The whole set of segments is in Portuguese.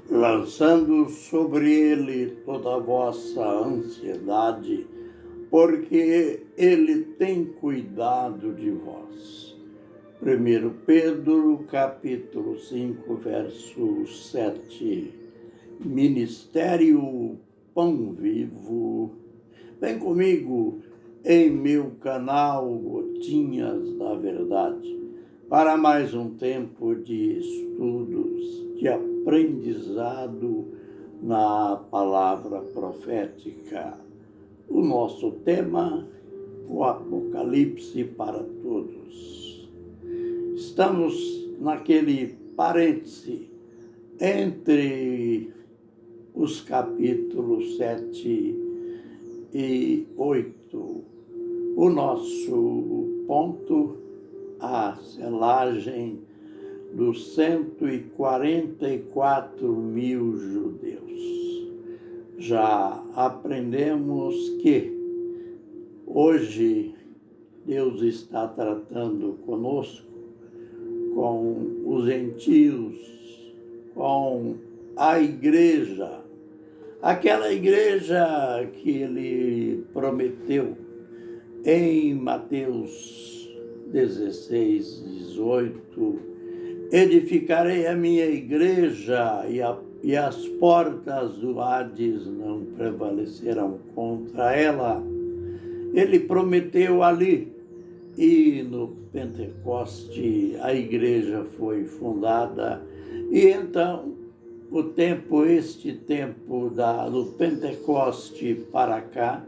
lançando sobre ele toda a vossa ansiedade, porque ele tem cuidado de vós. 1 Pedro, capítulo 5, verso 7. Ministério Pão Vivo. Vem comigo em meu canal Gotinhas da Verdade, para mais um tempo de estudos, de aprendizado na palavra profética. O nosso tema, o Apocalipse para todos. Estamos naquele parêntese entre os capítulos 7 e 8. O nosso ponto, a selagem dos 144 mil judeus. Já aprendemos que hoje Deus está tratando conosco, com os gentios, com a igreja, aquela igreja que ele prometeu em Mateus 16, 18, edificarei a minha igreja e as portas do Hades não prevalecerão contra ela. Ele prometeu ali, e no Pentecoste a igreja foi fundada, e então este tempo do Pentecoste para cá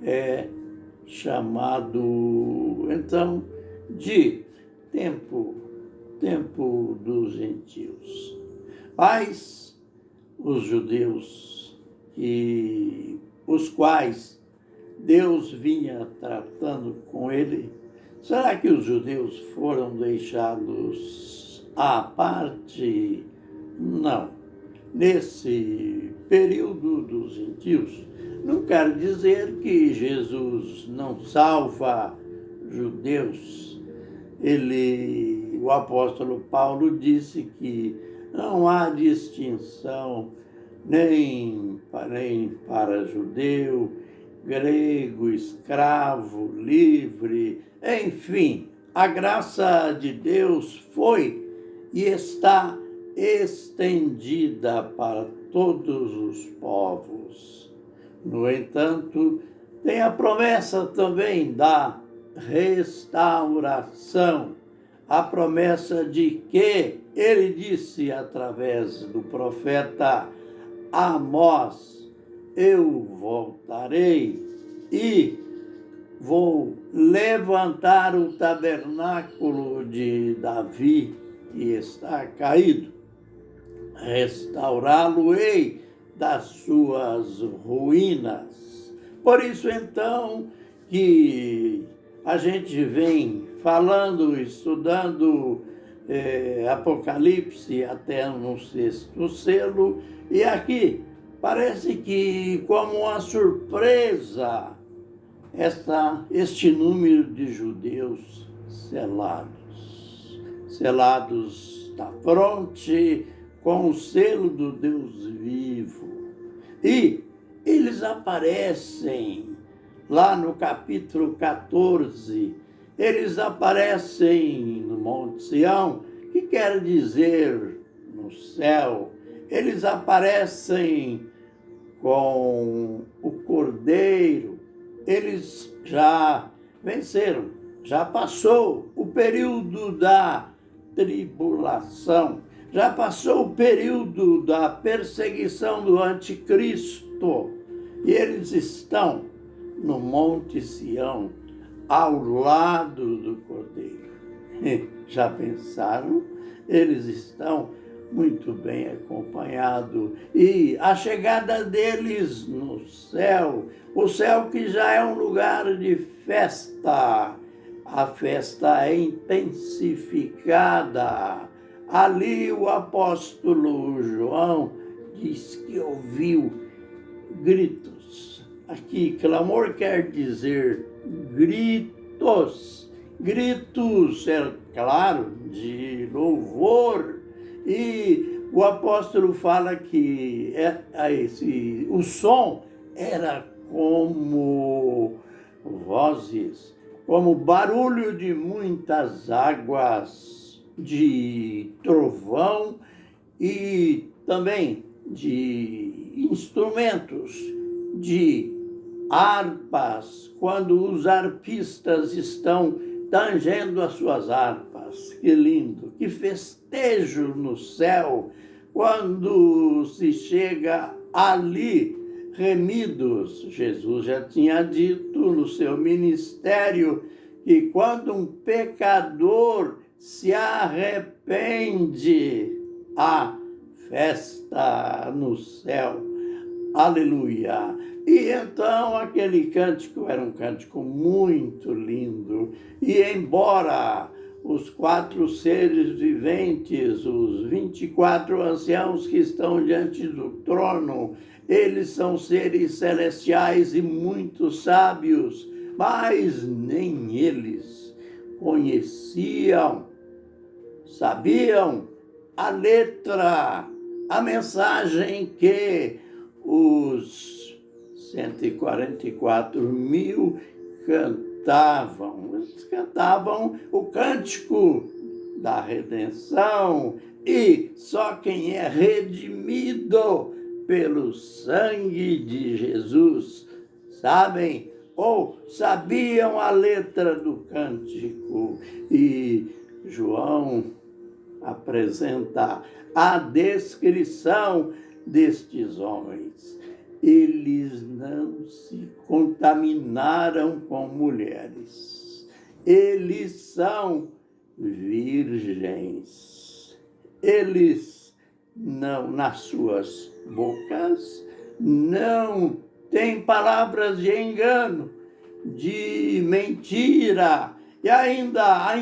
é chamado então de tempo dos gentios. Mas os judeus, os quais Deus vinha tratando com ele, será que os judeus foram deixados à parte? Não. Nesse período dos gentios, não quer dizer que Jesus não salva judeus. O apóstolo Paulo disse que não há distinção nem para judeu, grego, escravo, livre, enfim, a graça de Deus foi e está estendida para todos os povos. No entanto, tem a promessa também da restauração, a promessa de que ele disse através do profeta Amós: eu voltarei e vou levantar o tabernáculo de Davi, que está caído, restaurá-lo-ei das suas ruínas. Por isso, então, que a gente vem falando, estudando Apocalipse até no 6º selo, e aqui parece que, como uma surpresa, este número de judeus selados da fronte com o selo do Deus vivo. E eles aparecem lá no capítulo 14, eles aparecem no Monte Sião, que quer dizer no céu. Eles aparecem com o Cordeiro. Eles já venceram, já passou o período da tribulação, já passou o período da perseguição do anticristo, e eles estão no Monte Sião, ao lado do Cordeiro. Já pensaram? Eles estão muito bem acompanhados, e a chegada deles no céu, o céu que já é um lugar de festa, a festa é intensificada. Ali o apóstolo João diz que ouviu gritos. Aqui, clamor quer dizer gritos. Gritos, é claro, de louvor. E o apóstolo fala que o som era como vozes, como barulho de muitas águas, de trovão e também de instrumentos, de harpas, quando os arpistas estão tangendo as suas harpas. Que lindo, que festejo no céu, quando se chega ali, remidos. Jesus já tinha dito no seu ministério que quando um pecador se arrepende, há festa no céu. Aleluia! E então aquele cântico era um cântico muito lindo. E embora os 4 seres viventes, os 24 anciãos que estão diante do trono, eles são seres celestiais e muito sábios, mas nem eles conheciam, sabiam a letra, a mensagem que os 144 mil cantavam. Eles cantavam o cântico da redenção, e só quem é redimido pelo sangue de Jesus sabem ou sabiam a letra do cântico. E João apresenta a descrição destes homens. Eles não se contaminaram com mulheres. Eles são virgens. Eles não, nas suas bocas, não têm palavras de engano, de mentira. E ainda o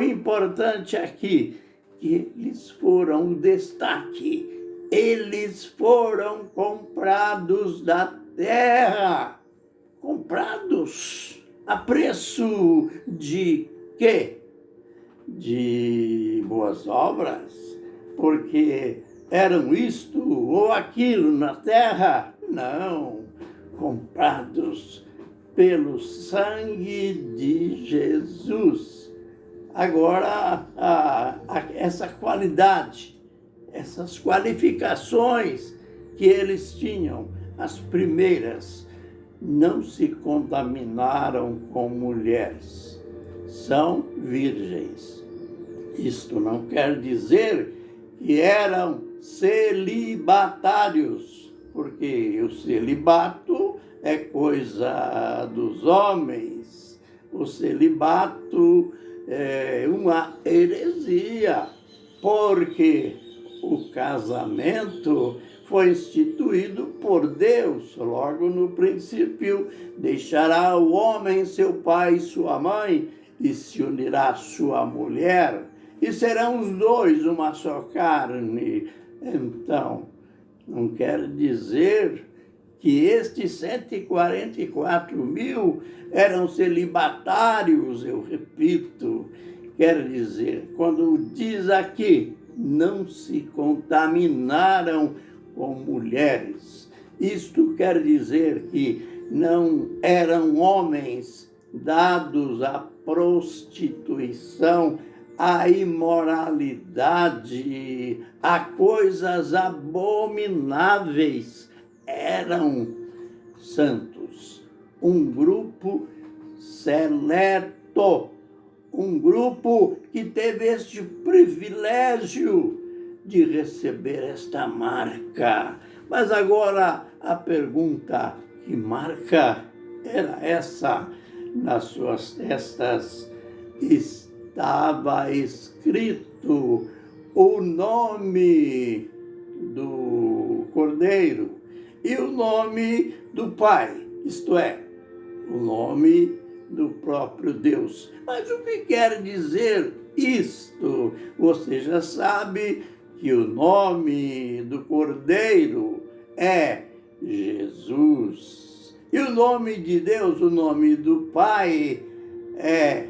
importante aqui, que eles foram o destaque. Eles foram comprados da terra. Comprados a preço de quê? De boas obras? Porque eram isto ou aquilo na terra? Não. Comprados pelo sangue de Jesus. Agora, essa qualidade, essas qualificações que eles tinham, as primeiras, não se contaminaram com mulheres, são virgens. Isto não quer dizer que eram celibatários, porque o celibato é coisa dos homens. O celibato é uma heresia, porque o casamento foi instituído por Deus. Logo no princípio, deixará o homem seu pai e sua mãe, e se unirá à sua mulher, e serão os dois uma só carne. Então, não quer dizer que estes 144 mil eram celibatários, eu repito. Quer dizer, quando diz aqui, não se contaminaram com mulheres, isto quer dizer que não eram homens dados à prostituição, à imoralidade, a coisas abomináveis. Eram santos, um grupo seleto, um grupo que teve este privilégio de receber esta marca. Mas agora a pergunta: que marca era essa? Nas suas testas estava escrito o nome do Cordeiro e o nome do Pai, isto é, o nome do próprio Deus. Mas o que quer dizer isto? Você já sabe que o nome do Cordeiro é Jesus. E o nome de Deus, o nome do Pai é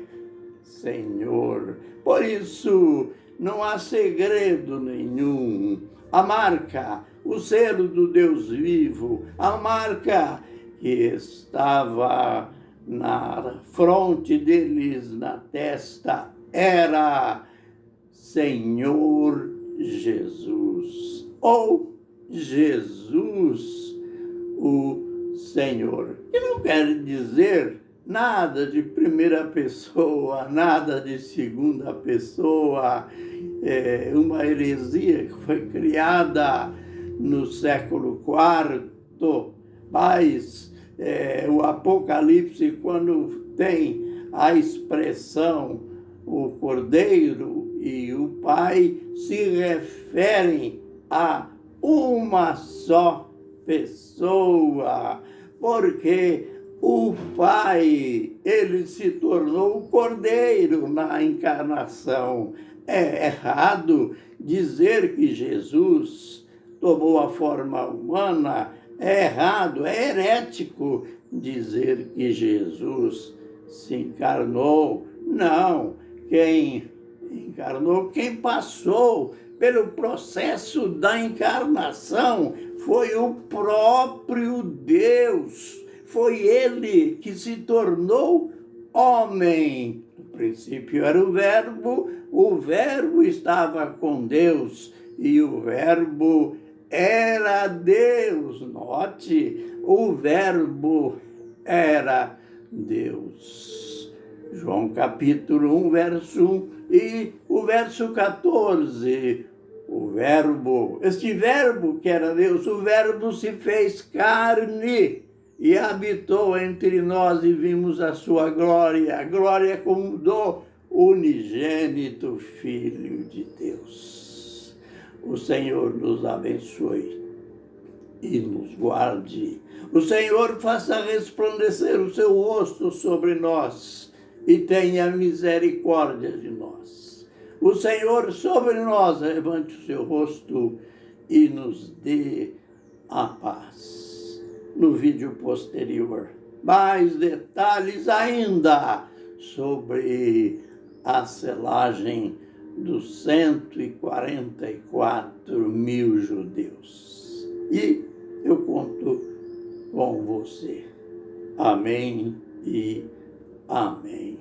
Senhor. Por isso, não há segredo nenhum. A marca, o selo do Deus vivo, a marca que estava na fronte deles, na testa, era Senhor Jesus, ou Jesus, o Senhor. Que não quer dizer nada de primeira pessoa, nada de segunda pessoa, uma heresia que foi criada no século IV, mas o Apocalipse, quando tem a expressão o Cordeiro e o Pai, se referem a uma só pessoa, porque o Pai, ele se tornou o Cordeiro na encarnação. É errado dizer que Jesus tomou a forma humana, é errado, é herético dizer que Jesus se encarnou. Não, quem encarnou, quem passou pelo processo da encarnação foi o próprio Deus. Foi ele que se tornou homem. No princípio era o verbo estava com Deus e o verbo era Deus. Note, o verbo era Deus. João capítulo 1, verso 1 e o verso 14. O verbo, este verbo que era Deus, o verbo se fez carne e habitou entre nós e vimos a sua glória, a glória como do unigênito Filho de Deus. O Senhor nos abençoe e nos guarde. O Senhor faça resplandecer o seu rosto sobre nós e tenha misericórdia de nós. O Senhor sobre nós levante o seu rosto e nos dê a paz. No vídeo posterior, mais detalhes ainda sobre a selagem dos 144 mil judeus. E eu conto com você. Amém e amém.